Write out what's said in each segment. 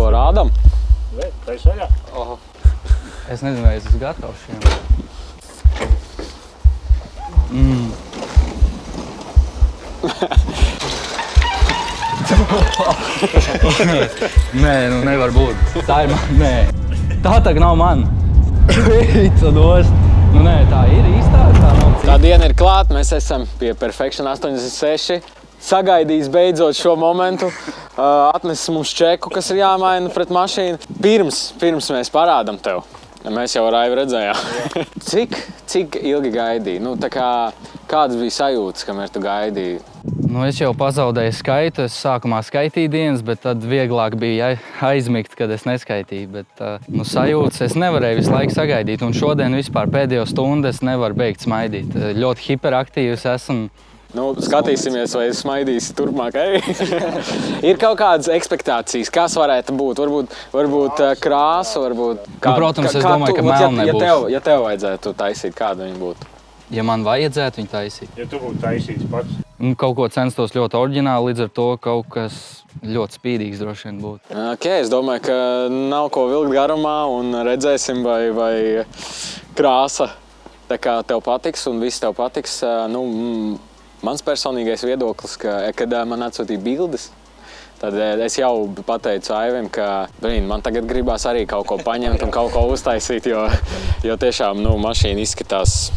ko rādam? Tā ir saļā. Oho. Es nezinu, vai es esmu gatavs šiem. Nē, nu nevar būt. Tā ir man, nē. Tā tagad nav man. Veica nost. Nu nē, tā ir īstā, tā nav cita. Tā diena ir klāt, mēs esam pie Perfection 86. Sagaidījis beidzot šo momentu. Atnesis mums čeku, kas ir jāmaina pret mašīnu. Pirms mēs parādam tev. Mēs jau ar Aivi redzējām. Cik ilgi gaidīji? Nu, tā kā, kādas bija sajūtas, kamēr tu gaidīji? Nu, es jau pazaudēju skaitu. Es sākumā skaitīju dienas, bet tad vieglāk bija aizmigt, kad es neskaitīju. Bet nu, sajūtas es nevarēju visu laiku sagaidīt. Un šodien vispār pēdējo stundu es nevaru beigt smaidīt. Ļoti hiperaktīvs esmu. Nu, skatīsimies, vai es smaidīsi turpmāk arī. Ir kaut kādas ekspektācijas, kas varētu būt? Varbūt krāsa, varbūt... Nu, protams, es domāju, ka melna nebūs. Ja tev vajadzētu taisīt, kāda viņa būtu? Ja man vajadzētu viņu taisīt. Ja tu būtu taisīts pats. Kaut ko censtos ļoti oriģināli, līdz ar to kaut kas ļoti spīdīgs droši vien būtu. Ok, es domāju, ka nav ko vilkt garumā un redzēsim, vai krāsa tā kā tev patiks un viss tev patiks. Nu, mans personīgais viedoklis, kad man atsūtīja bildes, tad es jau pateicu Aivim, ka man tagad gribās arī kaut ko paņemt un kaut ko uztaisīt, jo tiešām nu, mašīna izskatās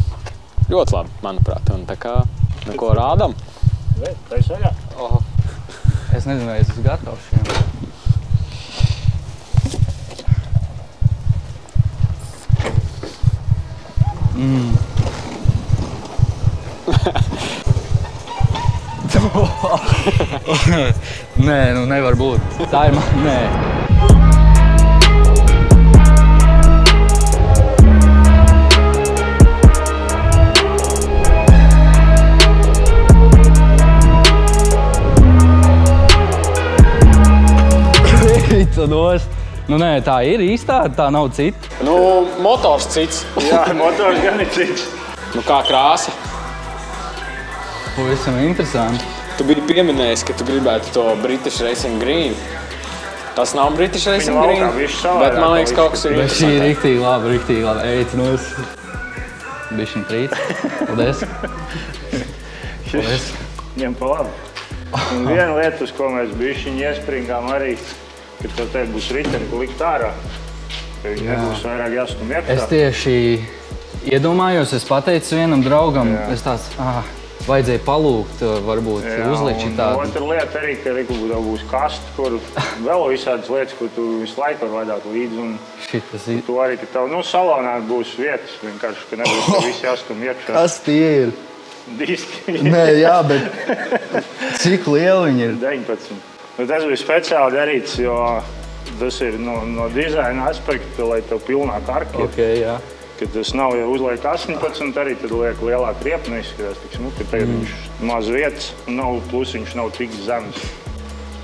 ļoti labi, manuprāt. Un tā kā, nu ko rādam? Tā ir saļā. Oho. Es nezinu, vai es esmu gatavs šiem. Nē, nu nevar būt. Tā ir man, nē. Veica nost. Nu nē, tā ir īstā, tā nav cita. Nu, motors cits. Jā, motors gan ir cits. Nu kā krāsa? Pavisam interesanti. Tu biji pieminējis, ka tu gribētu to British Racing Green. Tas nav British Racing Green, bet man liekas kaut kas ir interesanti. Šī ir riktīgi labi. Eici nos. Bišķiņ trīt. Paldies. Paldies. Ņem pa labi. Un viena lieta, uz ko mēs bišķiņ iespringām arī, ka tev te būs riteni, ko likt ārā. Ka viņi nebūs vairāk jāstum iekšā. Es tieši iedomājos, es pateicu vienam draugam, es tāds, vajadzēja palūgt, varbūt uzlikt šitādu. Un otra lieta arī, ka tev būs kasta, kur vēl visādas lietas, ko tu visu laiku var vadāt līdzi. Un to arī, ka tev, salonā būs vietas, vienkārši, ka nebūs tev visi jāstum iekšā. Kas tie ir? Diski. Nē, jā, bet cik lieli viņi ir? 19. Tas bija speciāli darīts, jo tas ir no dizaina aspekta, lai tev pilnā karka ir. Ok, jā. Kad tas nav, ja uzliek 18, arī tad liek lielāk riepa, neizskatās tik smuki, ka tagad viņš maz vietas, plus viņš nav tik zems.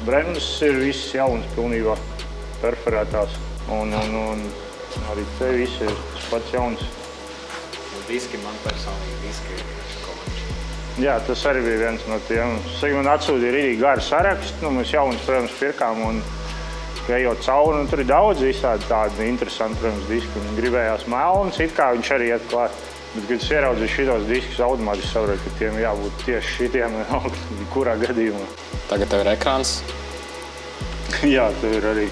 Bremzes ir viss jauns, pilnībā perforētās, un arī te viss ir tas pats jauns. Diski man personīgi, diski ir komanči. Jā, tas arī bija viens no tiem. Man atsūtīja rīdīgi garu sarakstu, mēs jaunas, protams, pirkām un ejot cauri, un tur ir daudz visādi tādi interesanti, protams, diski. Un gribējās melnas, it kā viņš arī iet klāt. Bet, kad es ieraudzīju šitos diskus automātiski saprotu, ka tiem jābūt tieši šitiem, kurā gadījumā. Tagad tev ir ekrāns. Jā, tev ir arī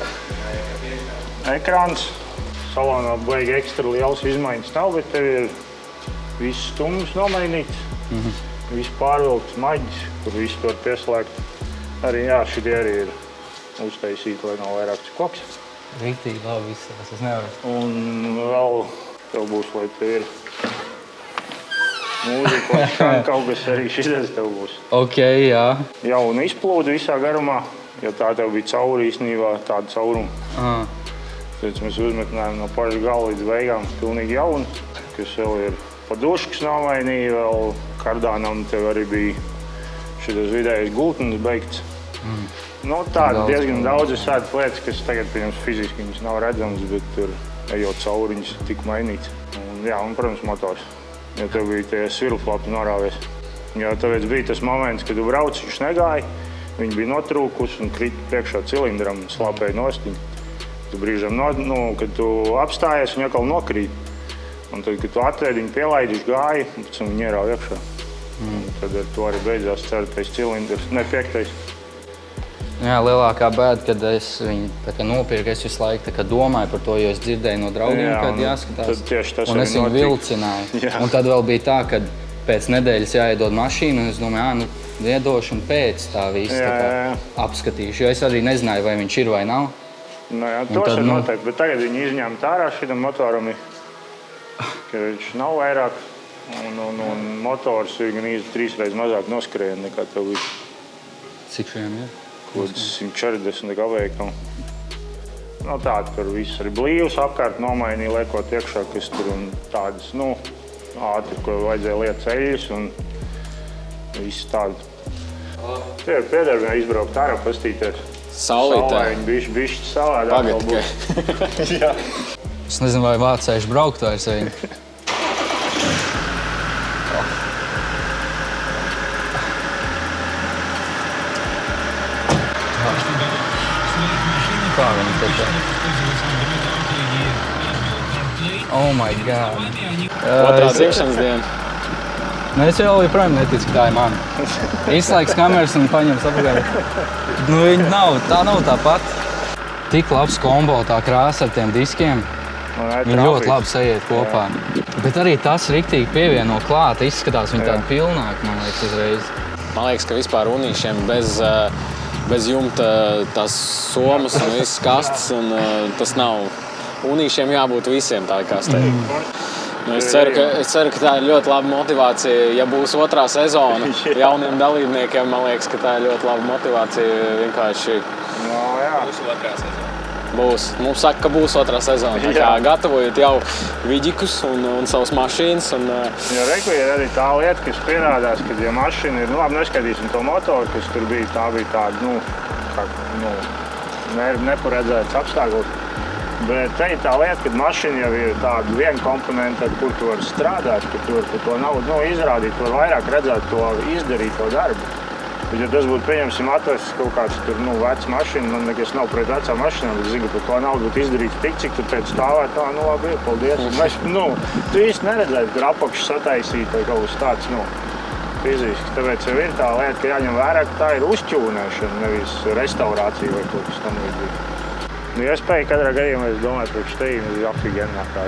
ekrāns. Salonā baigi ekstra liels izmaiņas nav, bet tev ir viss stums nomainīts. Viss pārvilkts maģis, kur viss to var pieslēgt. Arī, jā, šitie arī ir uztaisīti, lai nav vairāk koks. Riktīgi labi izsās, es nevaru. Un vēl tev būs, lai tev ir mūzika, lai skan kaut kas arī šitais tev būs. Ok, jā. Jauna izplūda visā garumā, jo tā tev bija cauri īstenībā tāda cauruma. Tad mēs uzmetinājām no paša gala līdz beigām pilnīgi jaunu, kas vēl ir paduškas nomainīja, vēl kardānam tev arī bija šitas vidējais gultnes beigts. Tāda diezgan daudz visādas lietas, kas tagad, pirms fiziski viņas nav redzamas, bet tur ejot cauri viņas tika mainīts. Un, protams, motors, jo tev bija tie svirlflapi norāvies. Jo tāpēc bija tas moments, kad tu brauc, viņš negāja, viņi bija notrūkus un krita priekšā cilindram un slāpēja nost. Tu brīžam, kad tu apstājies, viņa atkal nokrīt. Un tad, kad tu atvedi, viņa pielaidīši gāja, un pēc tam viņa ierauj iekšā. Tad ar to arī beidzās 4. cilindrs, ne 5. Jā, lielākā bēda, kad es viņu nopirku, es visu laiku domāju par to, jo es dzirdēju no draugiem, kad jāskatās. Un es viņu vilcināju. Un tad vēl bija tā, ka pēc nedēļas jāiedod mašīnu, un es domāju, iedošu un pēc tā visu apskatīšu, jo es arī nezināju, vai viņš ir vai nav. Jā, tos ir noteikti, bet tagad viņi izņēma ārā šitam motoram, ka viņš nav vairāk. Un motors ir gan 3 reizes mazāk noskrien nekā tev visu. Cik šiem ir? Kaut 140 gaveikam. Tādi, kur viss arī blīvs apkārt nomainīja, liekot iekšā, kas tur un tādas, ātri, ko vajadzēja liet ceļus un viss tādi. Tie ir piedarbie izbraukt ārā, pastīties. Saulītē. Viņi bišķi savādāk vēl būs. Jā. Es nezinu, vai vācējuši braukt vairs viņi. Kā viņi taču? Oh my God. Otrā dzimšanas diena. Es jau joprojām neticu, ka tā ir mana. Izslēgs kameras un paņems apakaļ. Tā nav tā pat. Tik labs kombo, tā krāsa ar tiem diskiem. Viņi ļoti labi sajiet kopā. Bet arī tas riktīgi pievieno klāt, izskatās viņi tādi pilnāki, man liekas, uzreiz. Man liekas, ka vispār unīšiem bez jumta tās somas un visas kastes, un tas nav. Unīšiem jābūt visiem tādi kastē. Es ceru, ka tā ir ļoti laba motivācija. Ja būs otrā sezona jauniem dalībniekiem, man liekas, ka tā ir ļoti laba motivācija vienkārši. Būs otrā sezona. Būs. Mums saka, ka būs otrā sezona. Tā kā gatavojot jau viģikus un savas mašīnas. Jo reku ir arī tā lieta, kas pierādās, kad ja mašīna ir, labi, neskatīsim to motoru, kas tur bija, tā bija tāda, neparedzēts apstākļus. Bet te ir tā lieta, kad mašīna jau ir tāda viena komponenta, kur tu vari strādāt, ka tu vari par to naudu izrādīt, tu vari vairāk redzēt to izdarīt to darbu. Bet, ja tas būtu, pieņemsim, atvests kaut kāds tur, vecs mašīna, man nekas nav pret vecām mašīnām, bet zinu, ka par to naudu būtu izdarīts tik, cik tu teici stāvēt, labi, paldies. Tu īsti neredzēji, tur apakšu sataisīt vai kaut kas tāds, fiziski. Tāpēc jau ir tā lieta, ka jāņem vērā, ka tā ir uzķūnēšana, nevis restaurācija vai kaut kas tam līdzīgi. Iespēja katrā gadījumā, es domāju, priekš tevi ir apvigenākā.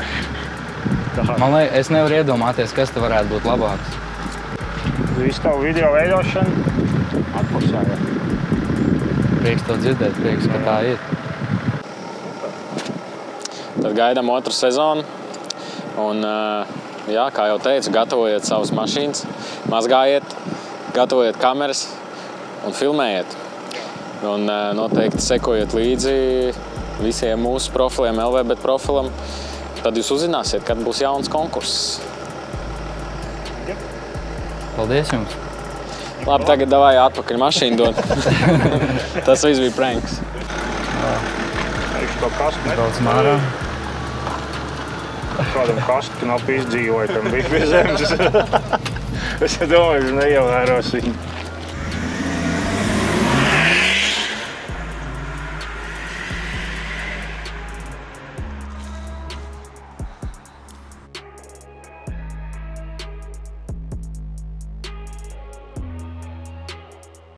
Man liekas, es nevaru iedomāties, kas te varētu būt labāks. Visu tavu video veidošanu atpusē, jā. Prieks to dzirdēt, prieks, ka tā ir. Tad gaidām otru sezonu. Un, kā jau teicu, gatavojiet savas mašīnas, mazgājiet, gatavojiet kameras un filmējiet. Un noteikti sekojiet līdzi visiem mūsu profiliem, LVBet profilam. Tad jūs uzzināsiet, kad būs jauns konkurss. Paldies jums! Labi, tagad davai atpakaļ mašīnu dod. Tas viss bija pranks. Viņš to kastu nebraucam ārā. Kādam kastu, ka nav izdzīvoja, tam bija pie zemes. Es domāju, ka neievēros viņu.